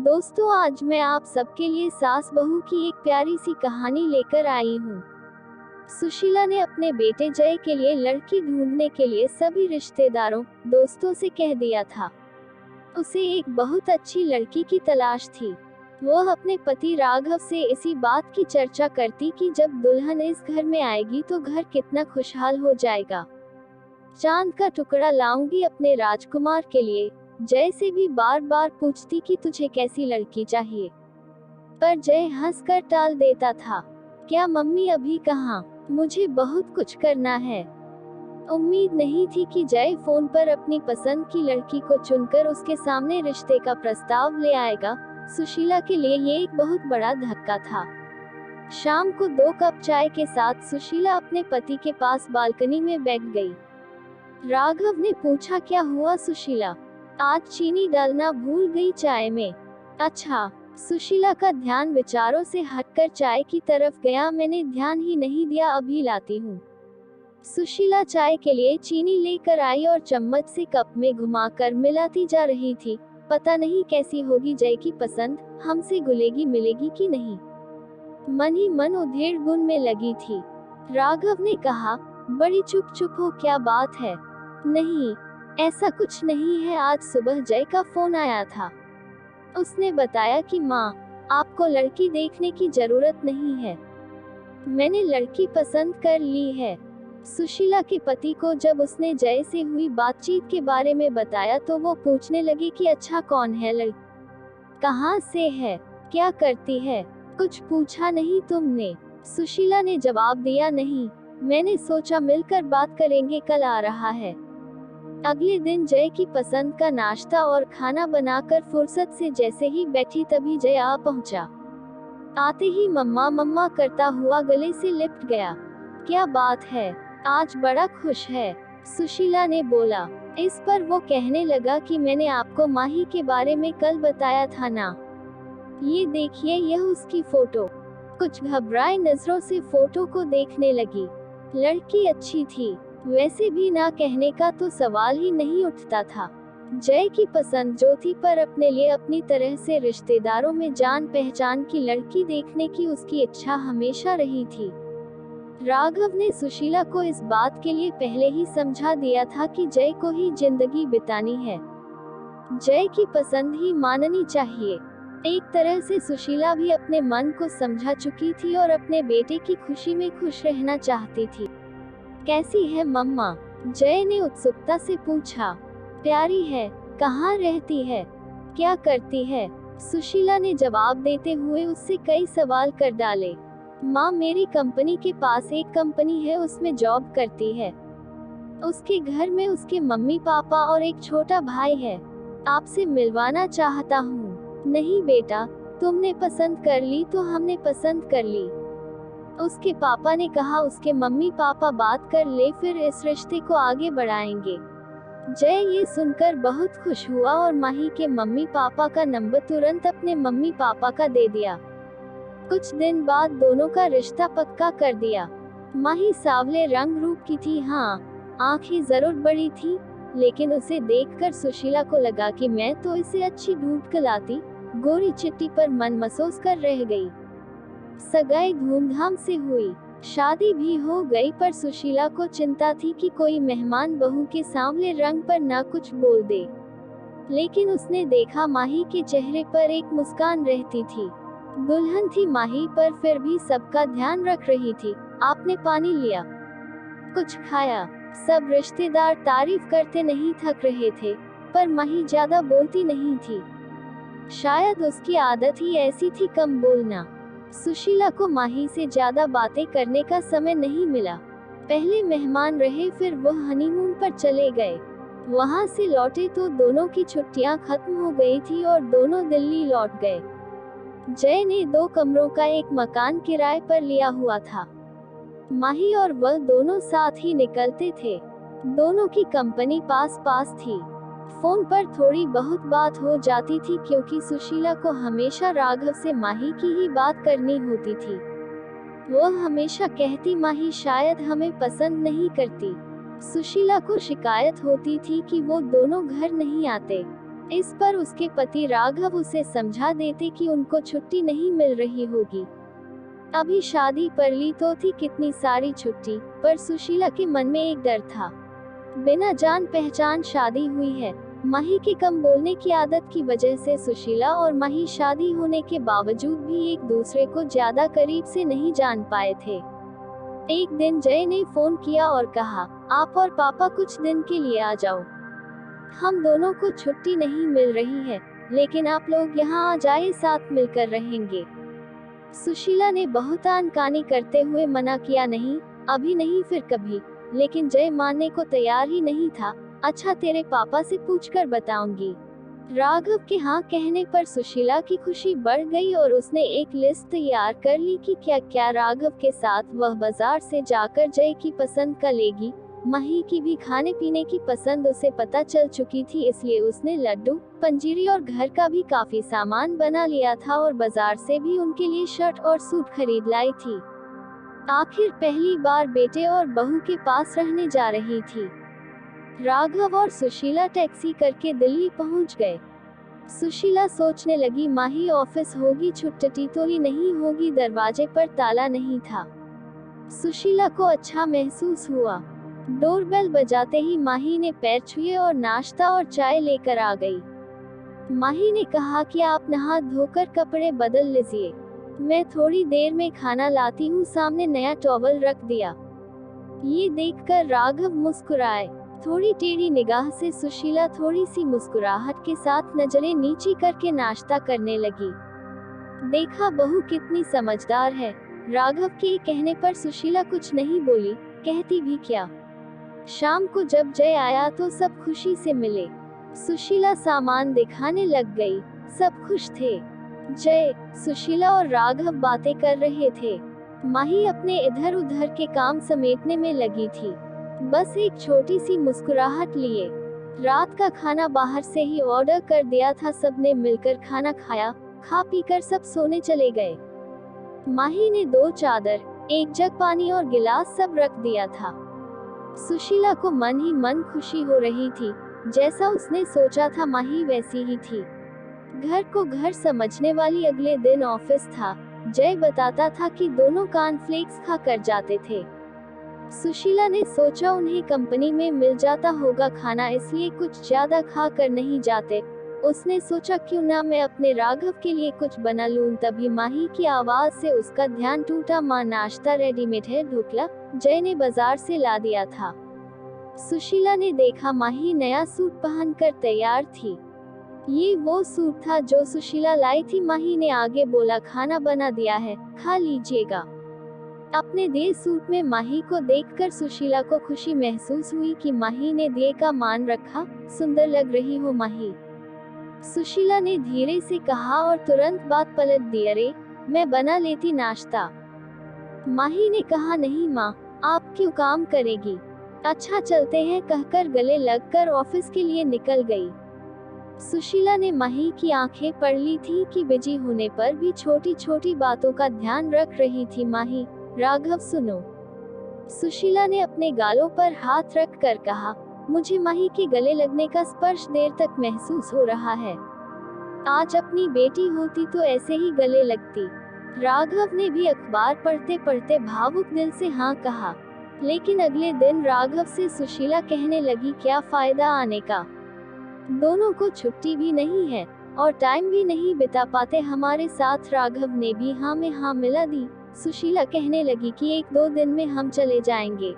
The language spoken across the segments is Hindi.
दोस्तों, आज मैं आप सबके लिए सास बहू की एक प्यारी सी कहानी लेकर आई हूँ। सुशीला ने अपने बेटे जय के लिए लड़की ढूंढने के लिए सभी रिश्तेदारों, दोस्तों से कह दिया था। उसे एक बहुत अच्छी लड़की की तलाश थी। वह अपने पति राघव से इसी बात की चर्चा करती कि जब दुल्हन इस घर में आएगी तो घर कितना खुशहाल हो जाएगा। चांद का टुकड़ा लाऊंगी अपने राजकुमार के लिए। जय से भी बार बार पूछती कि तुझे कैसी लड़की चाहिए, पर जय हंसकर टाल देता था। क्या मम्मी अभी कहाँ, मुझे बहुत कुछ करना है। उम्मीद नहीं थी कि जय फोन पर अपनी पसंद की लड़की को चुनकर उसके सामने रिश्ते का प्रस्ताव ले आएगा। सुशीला के लिए ये एक बहुत बड़ा धक्का था। शाम को 2 कप चाय के साथ सुशीला अपने पति के पास बालकनी में बैठ गई। राघव ने पूछा, क्या हुआ सुशीला, आज चीनी डालना भूल गई चाय में? अच्छा। सुशीला का ध्यान विचारों से हटकर चाय की तरफ गया। मैंने ध्यान ही नहीं दिया, अभी लाती हूँ। सुशीला चाय के लिए चीनी लेकर आई और चम्मच से कप में घुमाकर मिलाती जा रही थी। पता नहीं कैसी होगी जय की पसंद, हमसे घुलेगी मिलेगी कि नहीं। मन ही मन उधेड़ बुन में लगी थी। राघव ने कहा, बड़ी चुप चुप हो, क्या बात है? नहीं, ऐसा कुछ नहीं है। आज सुबह जय का फोन आया था। उसने बताया कि माँ, आपको लड़की देखने की जरूरत नहीं है, मैंने लड़की पसंद कर ली है। सुशीला के पति को जब उसने जय से हुई बातचीत के बारे में बताया तो वो पूछने लगे कि अच्छा, कौन है लड़की, कहाँ से है, क्या करती है, कुछ पूछा नहीं तुमने? सुशीला ने जवाब दिया, नहीं, मैंने सोचा मिलकर बात करेंगे, कल आ रहा है। अगले दिन जय की पसंद का नाश्ता और खाना बनाकर फुर्सत से जैसे ही बैठी तभी जय आ पहुंचा। आते ही मम्मा मम्मा करता हुआ गले से लिपट गया। क्या बात है, आज बड़ा खुश है, सुशीला ने बोला। इस पर वो कहने लगा कि मैंने आपको माही के बारे में कल बताया था ना, ये देखिए, यह उसकी फोटो। कुछ घबराए नजरों से फोटो को देखने लगी। लड़की अच्छी थी, वैसे भी ना कहने का तो सवाल ही नहीं उठता था। जय की पसंद जो थी, पर अपने लिए अपनी तरह से रिश्तेदारों में जान पहचान की लड़की देखने की उसकी इच्छा हमेशा रही थी। राघव ने सुशीला को इस बात के लिए पहले ही समझा दिया था कि जय को ही जिंदगी बितानी है, जय की पसंद ही माननी चाहिए। एक तरह से सुशीला भी अपने मन को समझा चुकी थी और अपने बेटे की खुशी में खुश रहना चाहती थी। कैसी है मम्मा? जय ने उत्सुकता से पूछा। प्यारी है। कहाँ रहती है, क्या करती है? सुशीला ने जवाब देते हुए उससे कई सवाल कर डाले। माँ, मेरी कंपनी के पास एक कंपनी है, उसमें जॉब करती है। उसके घर में उसके मम्मी पापा और एक छोटा भाई है। आपसे मिलवाना चाहता हूँ। नहीं बेटा, तुमने पसंद कर ली तो हमने पसंद कर ली। उसके पापा ने कहा उसके मम्मी पापा बात कर ले, फिर इस रिश्ते को आगे बढ़ाएंगे। जय ये सुनकर बहुत खुश हुआ और माही के मम्मी पापा का नंबर तुरंत अपने मम्मी पापा का दे दिया। कुछ दिन बाद दोनों का रिश्ता पक्का कर दिया। माही सावले रंग रूप की थी, हाँ, आंखें जरूर बड़ी थी, लेकिन उसे देखकर सुशीला को लगा कि मैं तो इसे अच्छी ढूंढ कर लाती। गोरी चिट्टी पर मन महसूस कर रह गई। सगाई धूमधाम से हुई, शादी भी हो गई, पर सुशीला को चिंता थी कि कोई मेहमान बहू के सांवले रंग पर ना कुछ बोल दे। लेकिन उसने देखा माही के चेहरे पर एक मुस्कान रहती थी। दुल्हन थी माही, पर फिर भी सबका ध्यान रख रही थी। आपने पानी लिया, कुछ खाया? सब रिश्तेदार तारीफ करते नहीं थक रहे थे, पर माही ज्यादा बोलती नहीं थी। शायद उसकी आदत ही ऐसी थी, कम बोलना। सुशीला को माही से ज्यादा बातें करने का समय नहीं मिला। पहले मेहमान रहे, फिर वो हनीमून पर चले गए। वहां से लौटे तो दोनों की छुट्टियां खत्म हो गई थी और दोनों दिल्ली लौट गए। जय ने 2 कमरों का एक मकान किराए पर लिया हुआ था। माही और वह दोनों साथ ही निकलते थे। दोनों की कंपनी पास पास थी। फोन पर थोड़ी बहुत बात हो जाती थी, क्योंकि सुशीला को हमेशा राघव से माही की ही बात करनी होती थी। वो हमेशा कहती, माही शायद हमें पसंद नहीं करती। सुशीला को शिकायत होती थी कि वो दोनों घर नहीं आते। इस पर उसके पति राघव उसे समझा देते कि उनको छुट्टी नहीं मिल रही होगी। अभी शादी पर ली तो थी कितनी सारी छुट्टी, पर सुशीला के मन में एक डर था। बिना जान पहचान शादी हुई है। माही के कम बोलने की आदत की वजह से सुशीला और माही शादी होने के बावजूद भी एक दूसरे को ज्यादा करीब से नहीं जान पाए थे। एक दिन जय ने फोन किया और कहा, आप और पापा कुछ दिन के लिए आ जाओ। हम दोनों को छुट्टी नहीं मिल रही है, लेकिन आप लोग यहाँ आ जाए, साथ मिलकर रहेंगे। सुशीला ने बहुत आनाकानी करते हुए मना किया, नहीं, अभी नहीं, फिर कभी। लेकिन जय मानने को तैयार ही नहीं था। अच्छा, तेरे पापा से पूछकर बताऊंगी। राघव के हाँ कहने पर सुशीला की खुशी बढ़ गई और उसने एक लिस्ट तैयार कर ली कि क्या क्या राघव के साथ वह बाजार से जाकर जय की पसंद का लेगी। माही की भी खाने पीने की पसंद उसे पता चल चुकी थी, इसलिए उसने लड्डू, पंजीरी और घर का भी काफी सामान बना लिया था और बाजार से भी उनके लिए शर्ट और सूट खरीद लाई थी। आखिर पहली बार बेटे और बहू के पास रहने जा रही थी। राघव और सुशीला टैक्सी करके दिल्ली पहुंच गए। सुशीला सोचने लगी, माही ऑफिस होगी, छुट्टी तो ही नहीं होगी। दरवाजे पर ताला नहीं था। सुशीला को अच्छा महसूस हुआ। डोरबेल बजाते ही माही ने पैर छुए और नाश्ता और चाय लेकर आ गई। माही ने कहा कि आप नहा धोकर कपड़े बदल लीजिए, मैं थोड़ी देर में खाना लाती हूँ। सामने नया टॉवल रख दिया। ये देखकर राघव मुस्कुराए। थोड़ी टेढ़ी निगाह से सुशीला थोड़ी सी मुस्कुराहट के साथ नजरें नीची करके नाश्ता करने लगी। देखा, बहू कितनी समझदार है। राघव के कहने पर सुशीला कुछ नहीं बोली, कहती भी क्या। शाम को जब जय आया तो सब खुशी से मिले। सुशीला सामान दिखाने लग गई। सब खुश थे। जय, सुशीला और राघव बातें कर रहे थे। माही अपने इधर उधर के काम समेटने में लगी थी, बस एक छोटी सी मुस्कुराहट लिए। रात का खाना बाहर से ही ऑर्डर कर दिया था। सबने मिलकर खाना खाया। खा पीकर सब सोने चले गए। माही ने 2 चादर, 1 जग पानी और गिलास सब रख दिया था। सुशीला को मन ही मन खुशी हो रही थी। जैसा उसने सोचा था माही वैसी ही थी। घर को घर समझने वाली। अगले दिन ऑफिस था। जय बताता था कि दोनों कॉर्नफ्लेक्स खा कर जाते थे। सुशीला ने सोचा उन्हें कंपनी में मिल जाता होगा खाना, इसलिए कुछ ज्यादा खा कर नहीं जाते। उसने सोचा क्यों ना मैं अपने राघव के लिए कुछ बना लूं। तभी माही की आवाज से उसका ध्यान टूटा। माँ, नाश्ता रेडीमेड है, ढोकला जय ने बाजार से ला दिया था। सुशीला ने देखा माही नया सूट पहनकर तैयार थी। ये वो सूट था जो सुशीला लाई थी। माही ने आगे बोला, खाना बना दिया है, खा लीजिएगा। अपने दिए सूट में माही को देखकर सुशीला को खुशी महसूस हुई कि माही ने दिए का मान रखा। सुंदर लग रही हो माही, सुशीला ने धीरे से कहा और तुरंत बात पलट दी। अरे, मैं बना लेती नाश्ता। माही ने कहा, नहीं माँ, आप क्यों काम करेगी। अच्छा, चलते हैं, कहकर गले लगकर ऑफिस के लिए निकल गई। सुशीला ने माही की आंखें पढ़ ली थी कि बिजी होने पर भी छोटी छोटी बातों का ध्यान रख रही थी। माही, राघव सुनो। सुशीला ने अपने गालों पर हाथ रख कर कहा, मुझे माही के गले लगने का स्पर्श देर तक महसूस हो रहा है। आज अपनी बेटी होती तो ऐसे ही गले लगती। राघव ने भी अखबार पढ़ते पढ़ते भावुक दिल से हाँ कहा। लेकिन अगले दिन राघव से सुशीला कहने लगी, क्या फायदा आने का, दोनों को छुट्टी भी नहीं है और टाइम भी नहीं बिता पाते हमारे साथ। राघव ने भी हाँ में हाँ मिला दी। सुशीला कहने लगी कि 1-2 दिन में हम चले जाएंगे।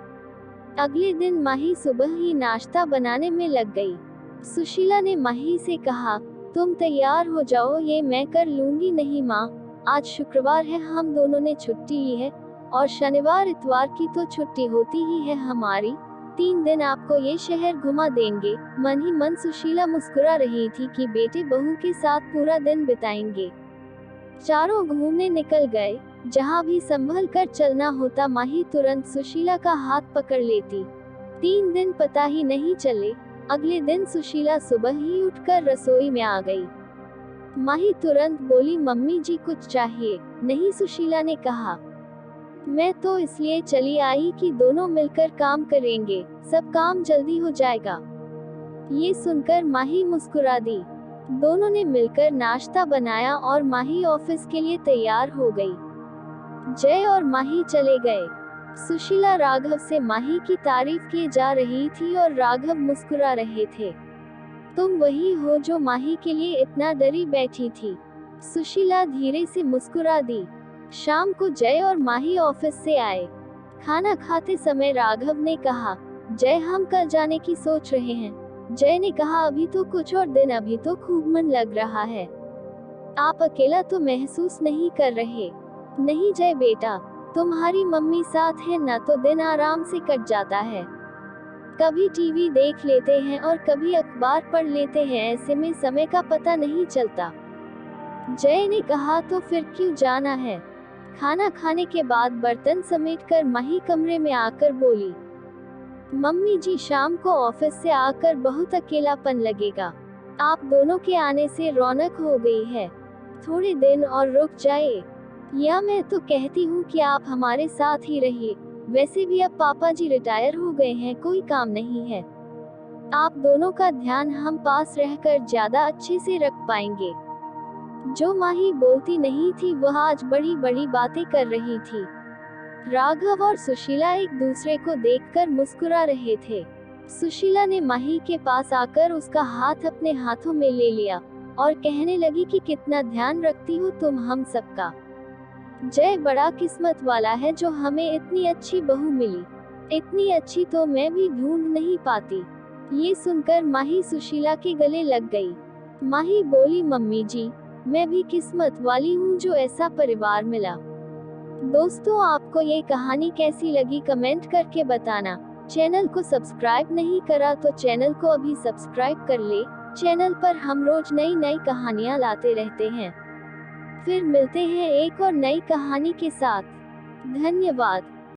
अगले दिन माही सुबह ही नाश्ता बनाने में लग गई। सुशीला ने माही से कहा, तुम तैयार हो जाओ, ये मैं कर लूंगी। नहीं माँ, आज शुक्रवार है, हम दोनों ने छुट्टी ली है और शनिवार इतवार की तो छुट्टी होती ही है हमारी। 3 दिन आपको ये शहर घुमा देंगे। मन ही मन सुशीला मुस्कुरा रही थी कि बेटे बहू के साथ पूरा दिन बिताएंगे। चारों घूमने निकल गए। जहाँ भी संभल कर चलना होता माही तुरंत सुशीला का हाथ पकड़ लेती। 3 दिन पता ही नहीं चले। अगले दिन सुशीला सुबह ही उठकर रसोई में आ गई। माही तुरंत बोली, मम्मी जी कुछ चाहिए। नहीं, सुशीला ने कहा, मैं तो इसलिए चली आई कि दोनों मिलकर काम करेंगे, सब काम जल्दी हो जाएगा। ये सुनकर माही मुस्कुरा दी। दोनों ने मिलकर नाश्ता बनाया और माही ऑफिस के लिए तैयार हो गई। जय और माही चले गए। सुशीला राघव से माही की तारीफ की जा रही थी और राघव मुस्कुरा रहे थे। तुम वही हो जो माही के लिए इतना डरी बैठी थी। सुशीला धीरे से मुस्कुरा दी। शाम को जय और माही ऑफिस से आए। खाना खाते समय राघव ने कहा, जय हम कल जाने की सोच रहे हैं। जय ने कहा, अभी तो कुछ और दिन, अभी तो खूब मन लग रहा है। आप अकेला तो महसूस नहीं कर रहे? नहीं जय बेटा, तुम्हारी मम्मी साथ है ना, तो दिन आराम से कट जाता है। कभी टीवी देख लेते हैं और कभी अखबार पढ़ लेते हैं, ऐसे में समय का पता नहीं चलता। जय ने कहा, तो फिर क्यों जाना है? खाना खाने के बाद बर्तन समेटकर माही कमरे में आकर बोली, मम्मी जी शाम को ऑफिस से आकर बहुत अकेलापन लगेगा। आप दोनों के आने से रौनक हो गई है। थोड़े दिन और रुक जाए, या मैं तो कहती हूँ कि आप हमारे साथ ही रहिए। वैसे भी अब पापा जी रिटायर हो गए हैं, कोई काम नहीं है। आप दोनों का ध्यान हम पास रहकर ज्यादा अच्छे से रख पाएंगे। जो माही बोलती नहीं थी वह आज बड़ी बड़ी बातें कर रही थी। राघव और सुशीला एक दूसरे को देखकर मुस्कुरा रहे थे। सुशीला ने माही के पास आकर उसका हाथ अपने हाथों में ले लिया और कहने लगी कि कितना ध्यान रखती हो तुम हम सबका। जय बड़ा किस्मत वाला है जो हमें इतनी अच्छी बहू मिली। इतनी अच्छी तो मैं भी ढूंढ नहीं पाती। ये सुनकर माही सुशीला के गले लग गई। माही बोली, मम्मी जी मैं भी किस्मत वाली हूँ जो ऐसा परिवार मिला। दोस्तों आपको ये कहानी कैसी लगी कमेंट करके बताना। चैनल को सब्सक्राइब नहीं करा तो चैनल को अभी सब्सक्राइब कर ले। चैनल पर हम रोज नई नई कहानियाँ लाते रहते हैं। फिर मिलते हैं एक और नई कहानी के साथ। धन्यवाद।